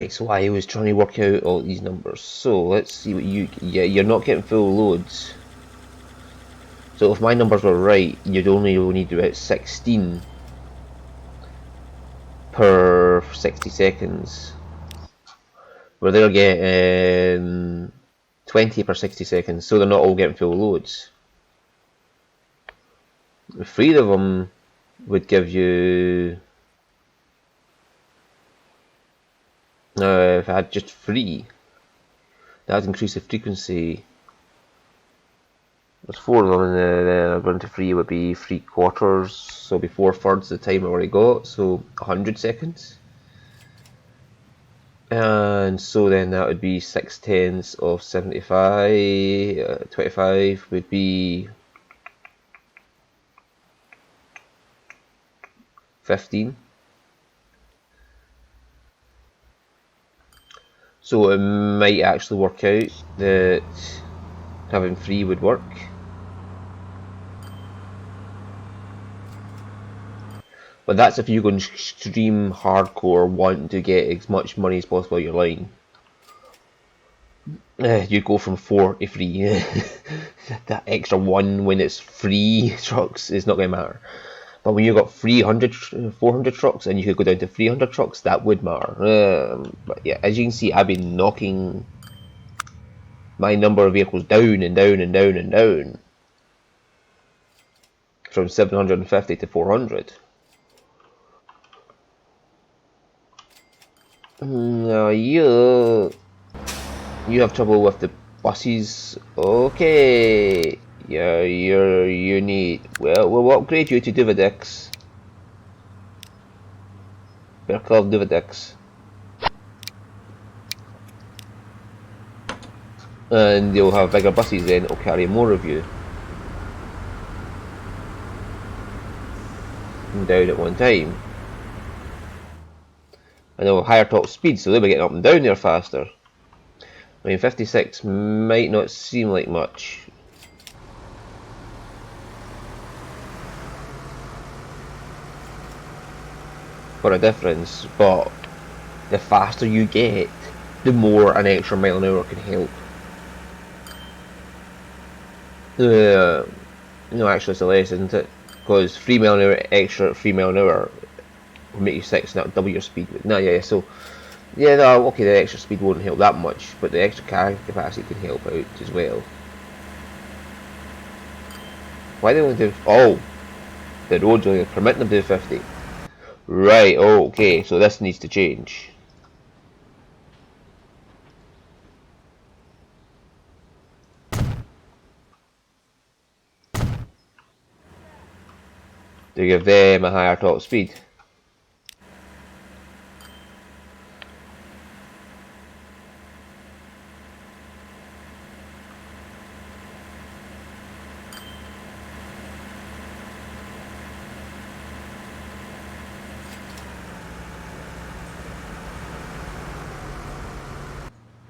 So I was trying to work out all these numbers. So let's see what you're not getting full loads. So if my numbers were right, you'd only need about 16 per 60 seconds. Where they're getting 20 per 60 seconds, so they're not all getting full loads. 3 of them would give you... if I had just 3, that would increase the frequency. There's 4 of them, and then going to 3 would be 3/4, so it'd be 4/3 the time I already got, so 100 seconds. And so then that would be 6/10 of 75, 25 would be 15. So it might actually work out that having 3 would work. But that's if you go extreme hardcore, wanting to get as much money as possible out your line. You go from 4 to 3. That extra 1 when it's free trucks is not going to matter. But when you've got 400 trucks and you could go down to 300 trucks, that would matter. But yeah, as you can see, I've been knocking my number of vehicles down and down and down and down. From 750 to 400. Now you have trouble with the buses. Okay. Yeah, you need. Well, we'll upgrade you to Duvedex. Better call Duvedex. And you'll have bigger buses then, it'll carry more of you down at one time. And they'll have higher top speed, so they'll be getting up and down there faster. I mean, 56 might not seem like much. For a difference, but the faster you get, the more an extra mile an hour can help. No, actually it's less, isn't it? Because 3 mile an hour extra, 3 mile an hour will make you 6, and that'll double your speed. No, yeah, so yeah, no, okay, the extra speed won't help that much, but the extra carrying capacity can help out as well. Why do they only do? Oh, the roads only permit them to do 50. Right. Oh, okay. So this needs to change. To give them a higher top speed.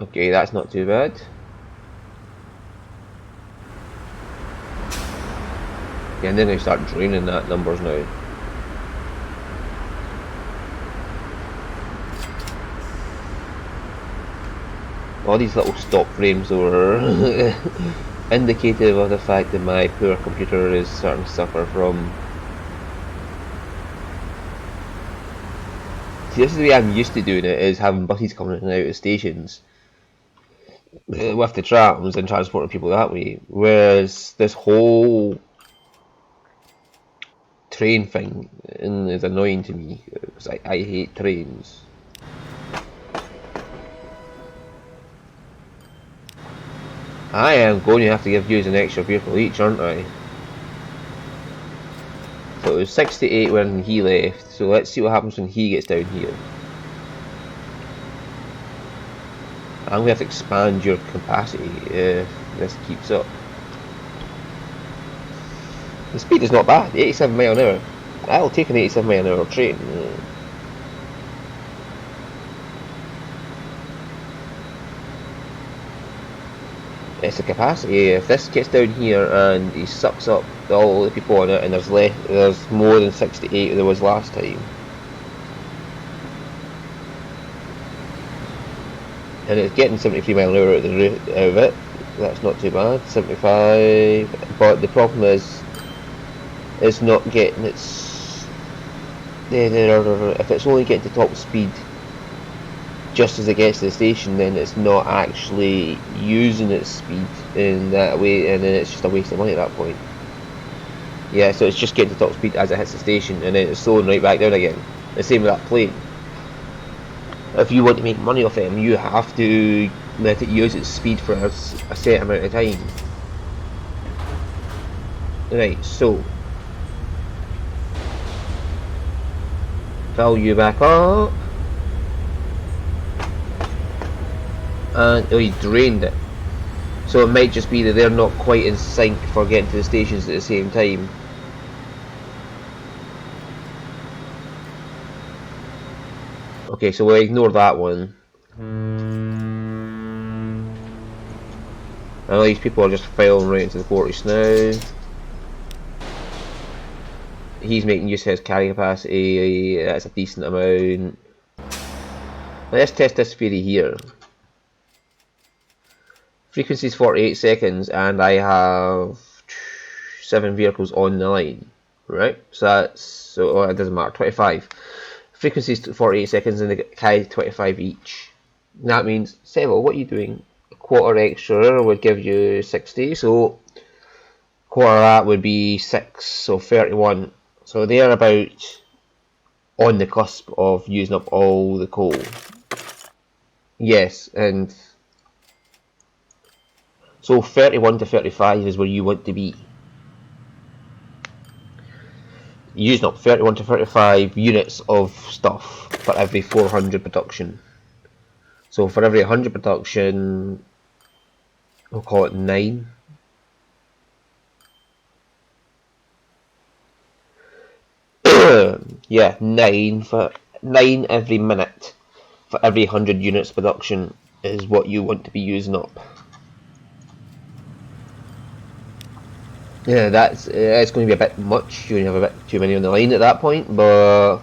Okay, that's not too bad. Yeah, and then they start draining that numbers now. All these little stop frames are indicative of the fact that my poor computer is starting to suffer from. See, this is the way I'm used to doing it, is having buses coming in and out of stations with the trams and transporting people that way. Whereas this whole train thing is annoying to me, because I hate trains. I am going to have to give you an extra vehicle each, aren't I? So it was 68 when he left, so let's see what happens when he gets down here. I'm going to have to expand your capacity if this keeps up. The speed is not bad, 87 mile an hour. I'll take an 87 mile an hour train. It's the capacity. If this gets down here and he sucks up all the people on it, and there's more than 68 there was last time. and it's getting 73 mile an hour out of it. That's not too bad. 75, but the problem is it's not getting its. If it's only getting to top speed just as it gets to the station, then it's not actually using its speed in that way, and then it's just a waste of money at that point. Yeah, so it's just getting to top speed as it hits the station, and then it's slowing right back down again. The same with that plane. If you want to make money off them, you have to let it use its speed for a set amount of time. Right, so fill you back up, and oh, he drained it. So it might just be that they're not quite in sync for getting to the stations at the same time. Okay, so we'll ignore that one. I know these people are just filing right into the quarters now. He's making use of his carry capacity, that's a decent amount. Let's test this theory here. Frequency is 48 seconds and I have 7 vehicles on the line, right? So that's, so it doesn't matter, 25. Frequency is 48 seconds and they carry 25 each. That means, Seville, what are you doing? A quarter extra would give you 60, so quarter of that would be 6, so 31. So they're about on the cusp of using up all the coal. Yes, and so 31 to 35 is where you want to be. Using up 31 to 35 units of stuff for every 400 production. So for every 100 production, we'll call it 9. Yeah, 9 for 9 every minute for every 100 units production is what you want to be using up. Yeah, that's it's going to be a bit much. You're going to have a bit too many on the line at that point, but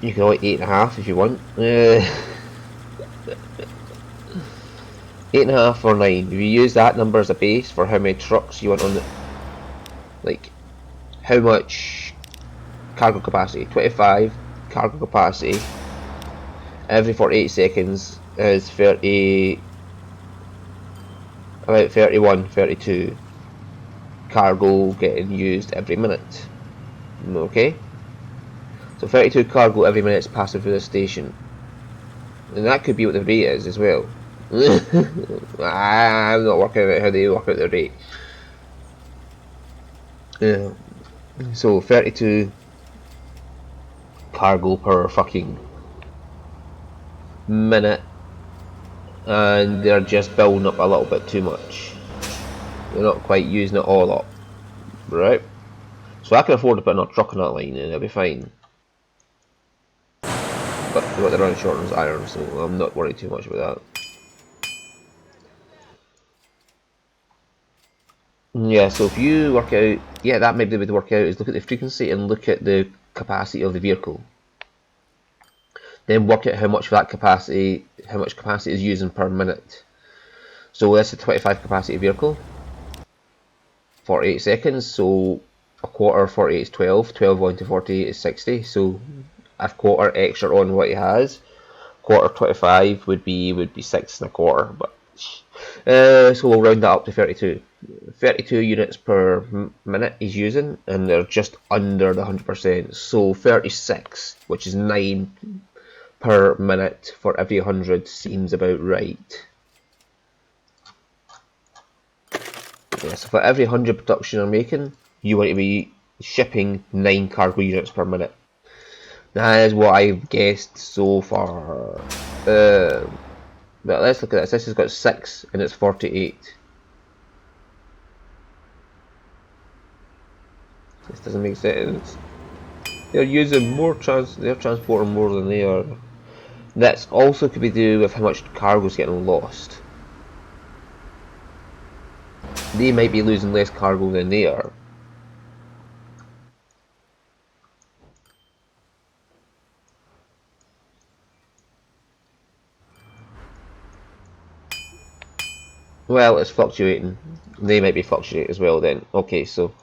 you can only 8.5 if you want. 8.5 or 9. If you use that number as a base for how many trucks you want on the, like, how much cargo capacity? 25 cargo capacity every 48 seconds is 30, about 31, 32 cargo getting used every minute. Okay, so 32 cargo every minute is passing through the station, and that could be what the rate is as well. I'm not working out how they work out the rate. Yeah. So 32 cargo per fucking minute, and they're just building up a little bit too much. They're not quite using it all up, right? So I can afford to put another truck on that line and it'll be fine. But they're running short on iron, so I'm not worried too much about that. Yeah, so if you work out, yeah, that might be the way to work out, is look at the frequency and look at the capacity of the vehicle. Then work out how much of that capacity, how much capacity is using per minute. So that's a 25 capacity vehicle, 48 seconds, so a quarter of 48 is 12, 12 on to 48 is 60, so a quarter extra on what he has. Quarter 25 would be 6.25, but so we'll round that up to 32. 32 units per minute he's using, and they're just under the 100%. So 36, which is 9 per minute for every 100, seems about right. Yeah, so for every 100 production you're making, you want to be shipping 9 cargo units per minute. That is what I've guessed so far. But let's look at this. This has got 6 and it's 48. This doesn't make sense. They're using more they're transporting more than they are. That's also could be to do with how much cargo's getting lost. They might be losing less cargo than they are. Well, it's fluctuating. They might be fluctuating as well then. Okay, so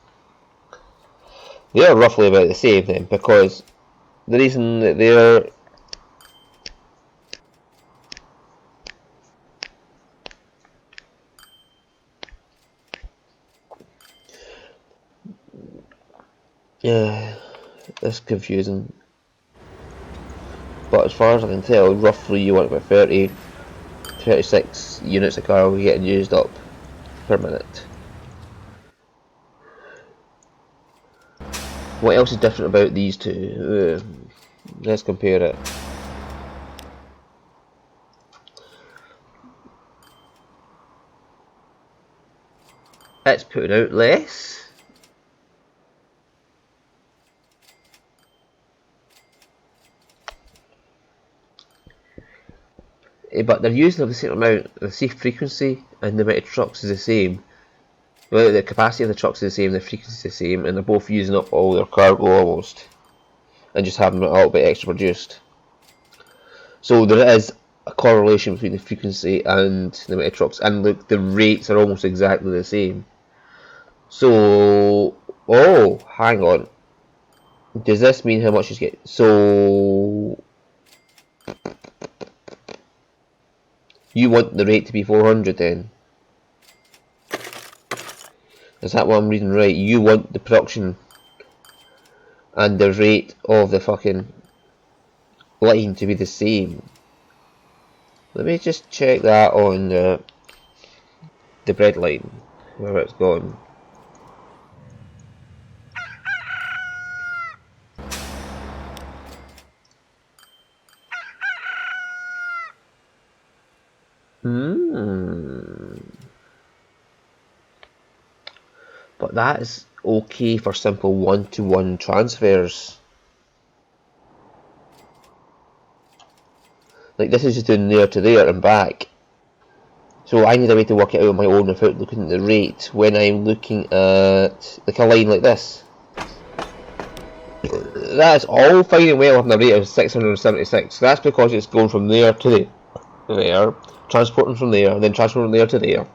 they're roughly about the same then, because the reason that they're yeah, that's confusing. But as far as I can tell, roughly you want about 36 units of cargo getting used up per minute. What else is different about these two? Let's compare it. It's putting out less. But they're using the same amount, the safe frequency and the amount of trucks is the same. Well, the capacity of the trucks is the same, the frequency is the same, and they're both using up all their cargo almost, and just having a little bit extra produced. So there is a correlation between the frequency and the amount of trucks, and the rates are almost exactly the same. So, oh, hang on. Does this mean how much you get? So, you want the rate to be 400 then? Is that what I'm reading right? You want the production and the rate of the fucking line to be the same. Let me just check that on the bread line, where it's gone. But that is okay for simple one-to-one transfers. Like this is just doing there to there and back. So I need a way to work it out on my own without looking at the rate when I'm looking at like a line like this. That's all fine and well having a rate of 676. That's because it's going from there to there, transporting from there, and then transporting from there to there.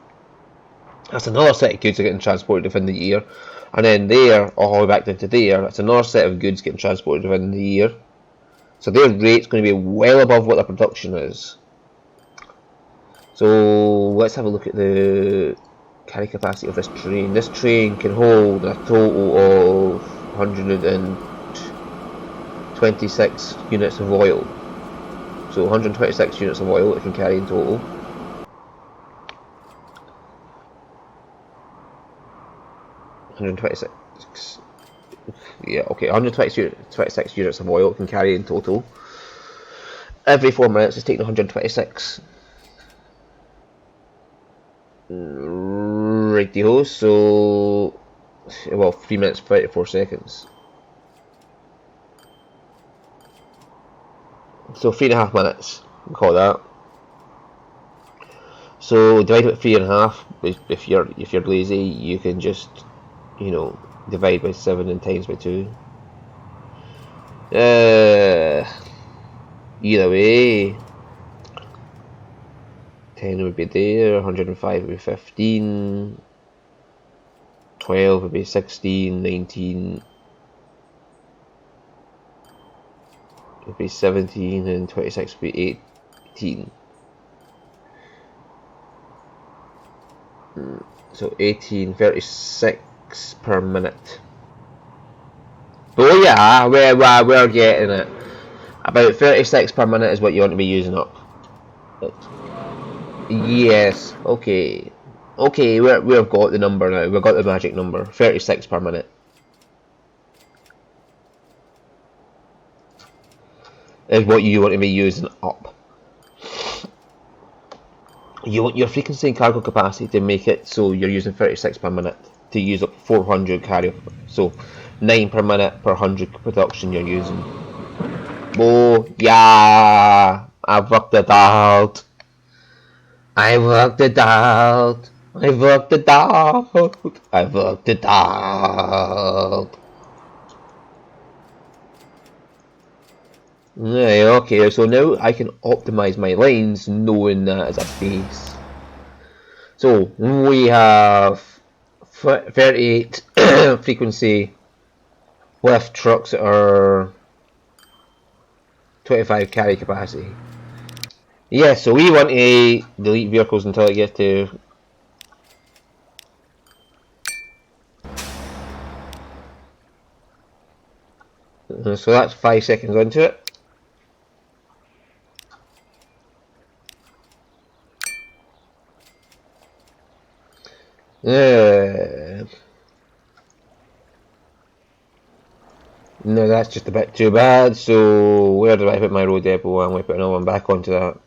That's another set of goods that are getting transported within the year. And then there, all the way back down to there, that's another set of goods getting transported within the year. So their rate's going to be well above what their production is. So let's have a look at the carry capacity of this train. This train can hold a total of 126 units of oil. So 126 units of oil it can carry in total. 126. Yeah, okay, 126 units of oil it can carry in total. Every 4 minutes it's taking 126. Rightio, so well, 3 minutes 34 seconds. So 3.5 minutes, we call that. So divide it by 3.5. If you're lazy, you can just, you know, divide by 7 and times by 2. Either way, 10 would be there, 105 would be 15, 12 would be 16, 19 would be 17, and 26 would be 18. So 36 per minute. Oh yeah, we're getting it. About 36 per minute is what you want to be using up. Yes, okay. Okay, we've got the number now. We've got the magic number. 36 per minute. Is what you want to be using up. You want your frequency and cargo capacity to make it so you're using 36 per minute to use up 400 carry. So 9 per minute per 100 production you're using. Oh yeah, I've worked it out. I worked it out. I worked it out. I worked it out. Right, okay, so now I can optimize my lines knowing that as a base. So we have 38 frequency with trucks that are 25 carry capacity. Yeah, so we want to delete vehicles until it gets to so that's 5 seconds into it. No, that's just a bit too bad. So where did I put my road depot? I'm going to put another one back onto that.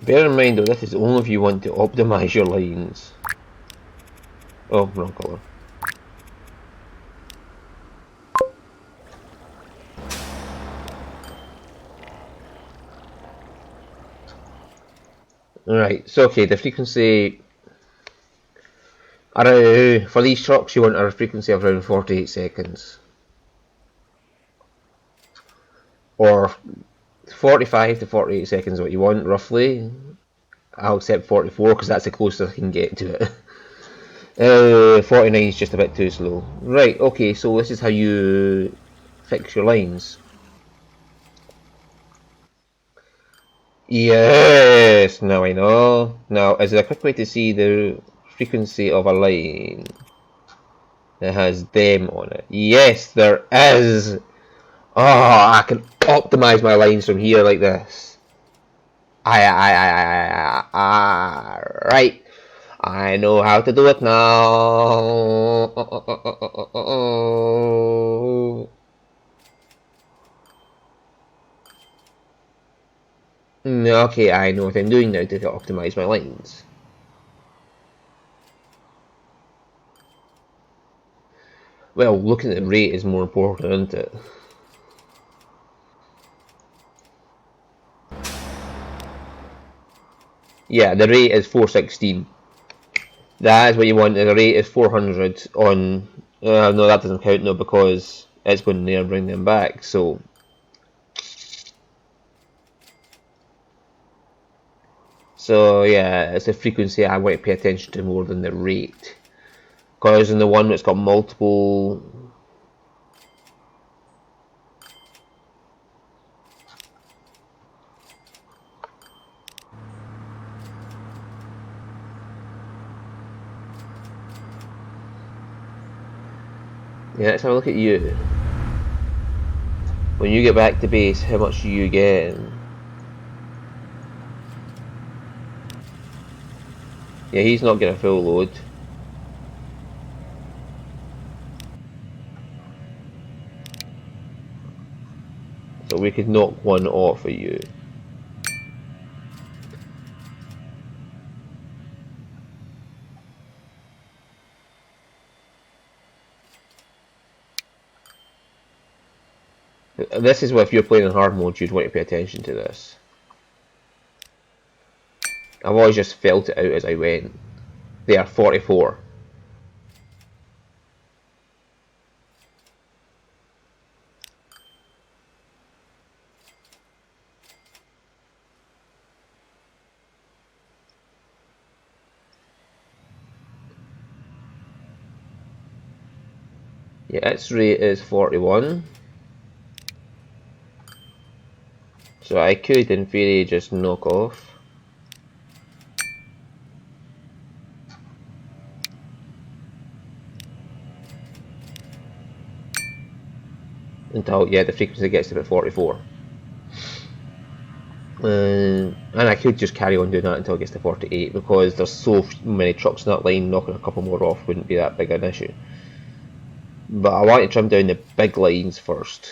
Bear in mind though, this is only if you want to optimize your lines. Oh, wrong colour. Right, so okay, the frequency for these trucks you want a frequency of around 48 seconds. Or 45 to 48 seconds what you want roughly. I'll accept 44 because that's the closest I can get to it. 49 is just a bit too slow. Right, okay, so this is how you fix your lines. Yes, now I know. Now, is there a quick way to see the frequency of a line that has them on it? Yes, there is. Oh, I can optimize my lines from here like this. Right. I know how to do it now. Okay, I know what I'm doing now to optimize my lines. Well, looking at the rate is more important, isn't it? Yeah, the rate is 416. That is what you want. The rate is 400 on. No, that doesn't count, no, because it's going there and bring them back. So yeah, it's the frequency I want to pay attention to more than the rate. Because in the one that's got multiple. Yeah, let's have a look at you. When you get back to base, how much do you get? Yeah, he's not getting a full load. So we could knock one off of you. This is what if you're playing in hard mode, you'd want to pay attention to this. I've always just felt it out as I went. They are 44. Yeah, its rate is 41. So I could, in theory, just knock off. Until, yeah, the frequency gets to about 44. And I could just carry on doing that until it gets to 48 because there's so many trucks in that line, knocking a couple more off wouldn't be that big an issue. But I want to trim down the big lines first.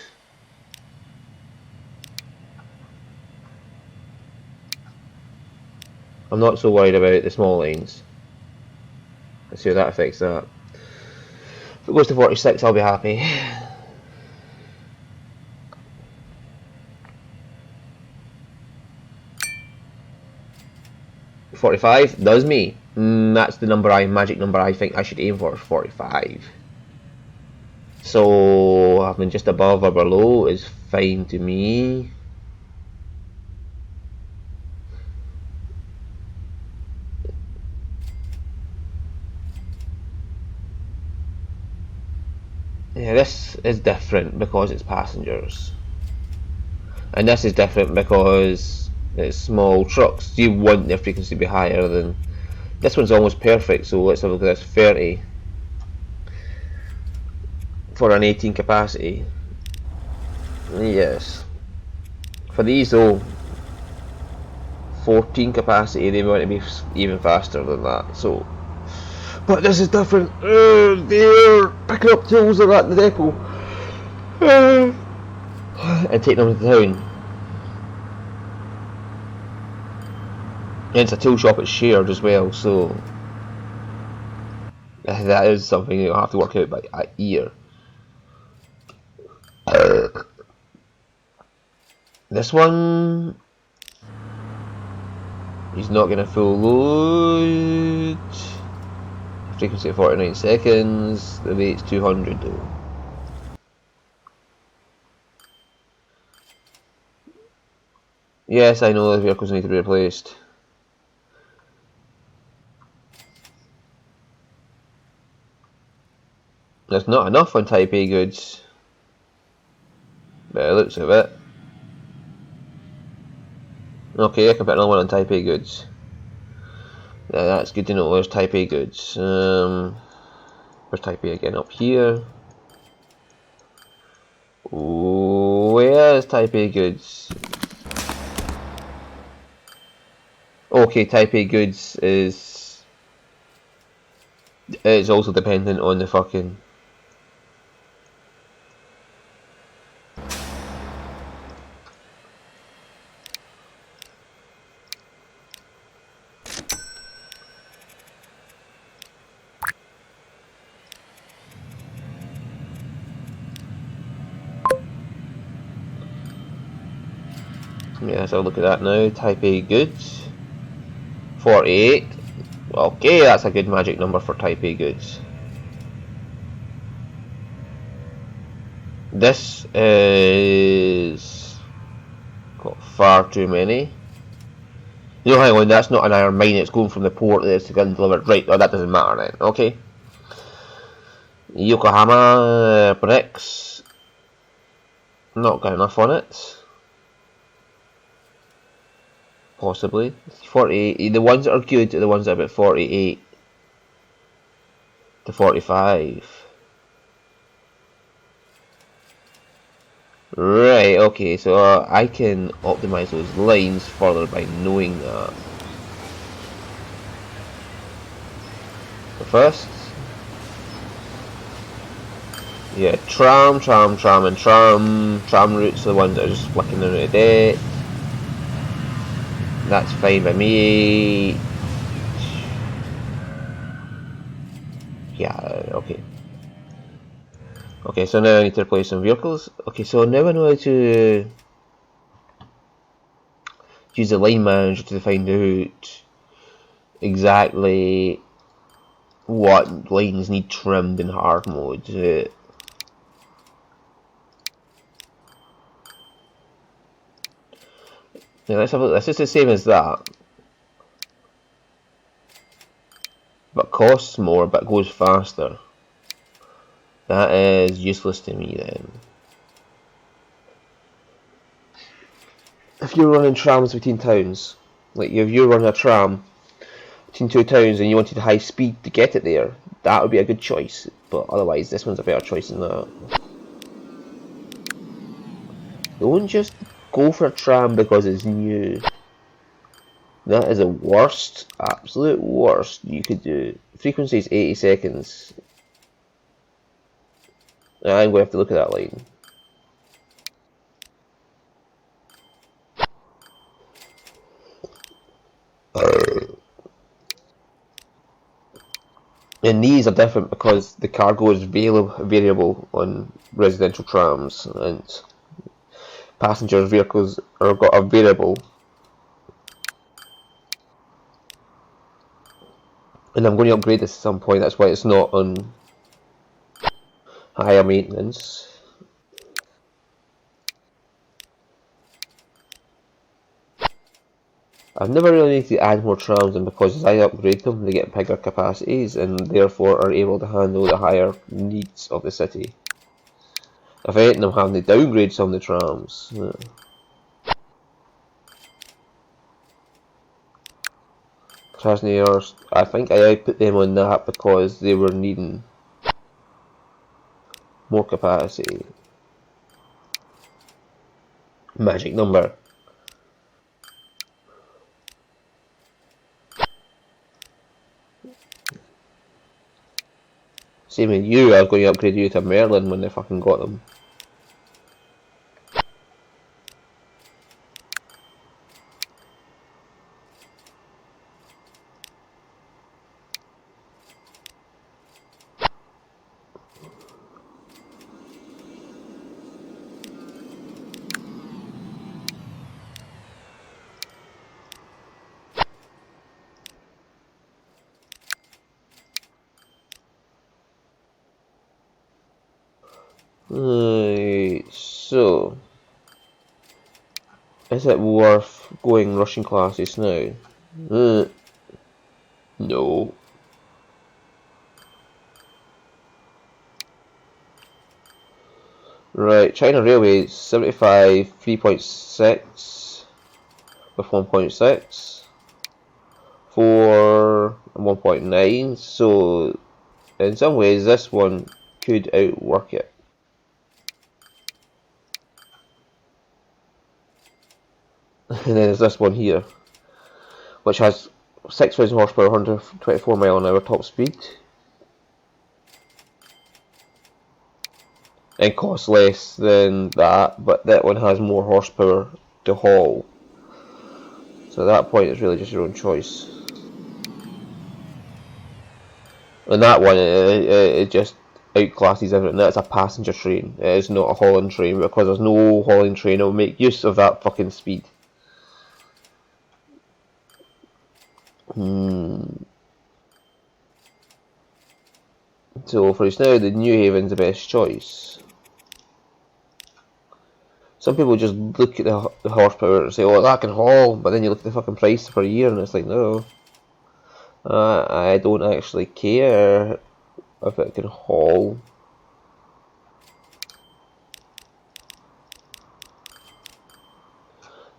I'm not so worried about the small lines. Let's see how that affects that. If it goes to 46, I'll be happy. 45 does me. That's the magic number I think I should aim for, 45. So having just above or below is fine to me. Yeah, this is different because it's passengers. And this is different because it's small trucks. You want their frequency to be higher than... This one's almost perfect, so let's have a look at this. 30 for an 18 capacity. Yes. For these though, 14 capacity, they want to be even faster than that. So, but this is different. They're picking up tools like that in the depot and taking them to town. And it's a tool shop, it's shared as well, so that is something you'll have to work out by ear. This one, he's not going to full load. Frequency at 49 seconds. The weight's 200 though. Yes, I know the vehicles need to be replaced. There's not enough on Type A goods. But it looks of it. Okay, I can put another one on Type A goods. Yeah, that's good to know. Where's Type A goods? Where's Type A again? Up here. Where's Type A goods? Okay, Type A goods is also dependent on the fucking... Yeah, let's have a look at that now. Type A goods. 48. Okay, that's a good magic number for Type A goods. This is got far too many. No, hang on, that's not an iron mine, it's going from the port there to get delivered. Right, well, that doesn't matter then, okay. Yokohama bricks. Not got enough on it. Possibly. 48. The ones that are good are the ones that are about 48 to 45. Right, okay, so I can optimize those lines further by knowing that. First, yeah, tram routes are the ones that are just flicking down to debt. That's fine by me. Yeah, okay. Okay, so now I need to replace some vehicles. Okay, so now I know how to use the line manager to find out exactly what lines need trimmed in hard mode. Now let's have a look. This is the same as that, but costs more, but goes faster. That is useless to me then. If you're running trams between towns, like if you're running a tram between two towns and you wanted high speed to get it there, that would be a good choice. But otherwise, this one's a better choice than that. Don't just go for a tram because it's new. That is the worst, absolute worst you could do. Frequency is 80 seconds. I'm going to have to look at that line. And these are different because the cargo is variable on residential trams, and passenger vehicles are variable. And I'm going to upgrade this at some point, that's why it's not on higher maintenance. I've never really needed to add more trams, and because as I upgrade them, they get bigger capacities and therefore are able to handle the higher needs of the city. If anything, I'm having to downgrade some of the trams. Krasnoyarsk, I think I put them on that because they were needing more capacity. Magic number. Same with you, I was going to upgrade you to Merlin when I fucking got them. Right, so is it worth going Russian classes now? No. Right, China Railways 75 3.6 with 1.6, 4 and 1.9, so in some ways this one could outwork it. And then there's this one here, which has 6,000 horsepower, 124 mile an hour top speed, and costs less than that, but that one has more horsepower to haul. So at that point, it's really just your own choice. And that one, it just outclasses everything. That's a passenger train. It is not a hauling train, because there's no hauling train that will make use of that fucking speed. So for us now, the New Haven's the best choice. Some people just look at the horsepower and say, oh, that can haul, but then you look at the fucking price per year and it's like, no. I don't actually care if it can haul.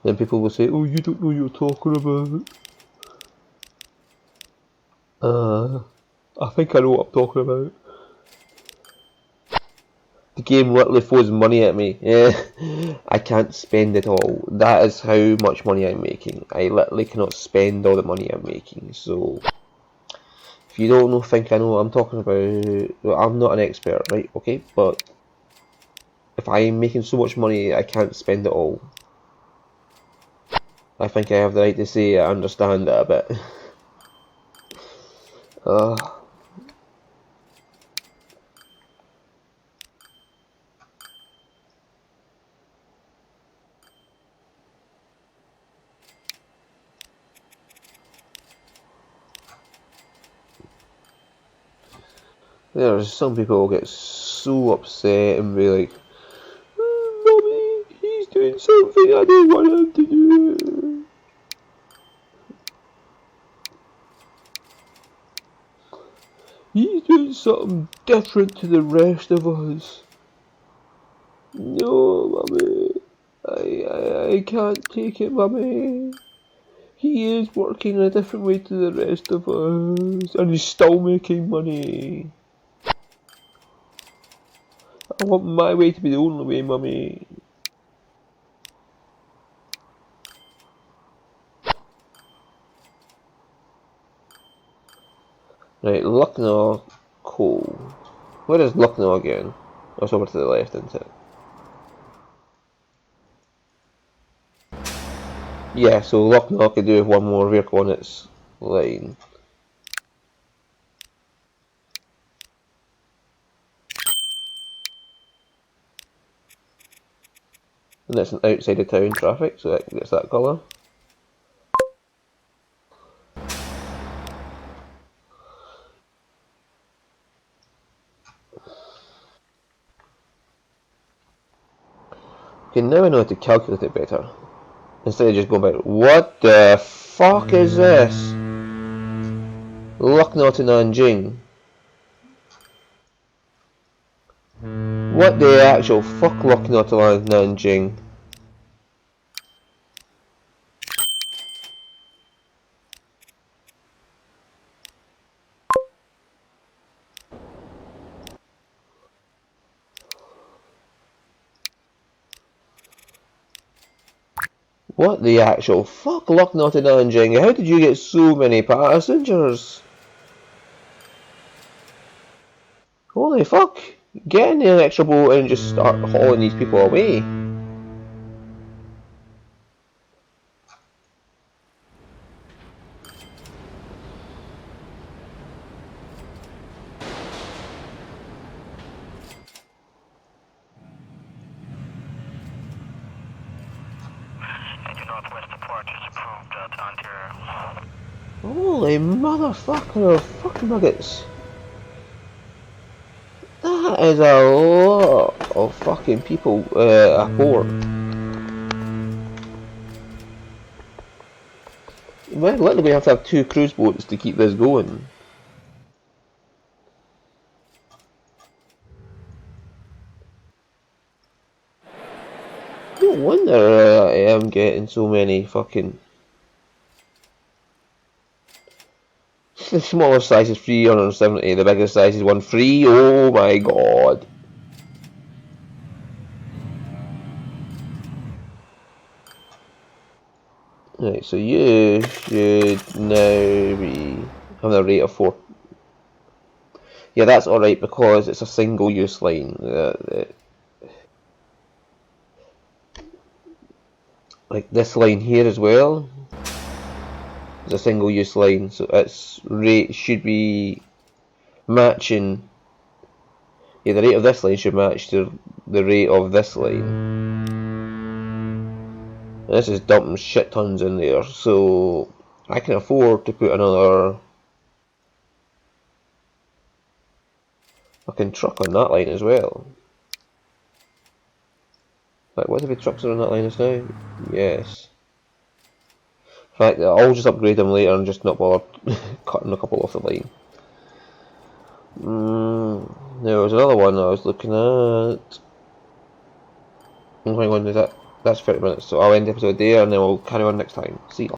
Then people will say, oh, you don't know what you're talking about. I think I know what I'm talking about. The game literally throws money at me. Yeah, I can't spend it all. That is how much money I'm making. I literally cannot spend all the money I'm making. So, if you don't know, think I know what I'm talking about. Well, I'm not an expert, right? Okay, but if I'm making so much money, I can't spend it all. I think I have the right to say I understand it a bit. There's some people who get so upset and be like, Mommy, he's doing something I don't want him to do. He's doing something different to the rest of us. No, Mummy. I can't take it, Mummy. He is working in a different way to the rest of us, and he's still making money. I want my way to be the only way, Mummy. Right, Lucknow, cool. Where is Lucknow again? Oh, it's over to the left, isn't it? Yeah, so Lucknow could do with one more vehicle on its line. And it's an outside of town traffic, so that gets that colour. Okay, now I know how to calculate it better. Instead of just going about, what the fuck is this? Lucknow to Nanjing. What the actual fuck Lucknow to Nanjing? What the actual fuck Lucknow to Nanjing? How did you get so many passengers? Holy fuck! Get in the extra boat and just start hauling these people away. Holy motherfucker of fucking nuggets. That is a lot of fucking people aboard. We literally have to have 2 cruise boats to keep this going. No wonder I am getting so many fucking... The smallest size is 370, the biggest size is 1 free. Oh my god. Right, so you should now be having a rate of 4. Yeah, that's alright because it's a single use line. Like this line here as well is a single use line, so its rate should be matching. Yeah, the rate of this line should match to the rate of this line. And this is dumping shit tons in there, so I can afford to put another fucking truck on that line as well. Like, what if the trucks are on that line just now? Yes. In fact, I'll just upgrade them later and just not bother cutting a couple off the line. There was another one I was looking at. Oh, hang on, that's 30 minutes, so I'll end the episode there and then we'll carry on next time. See you.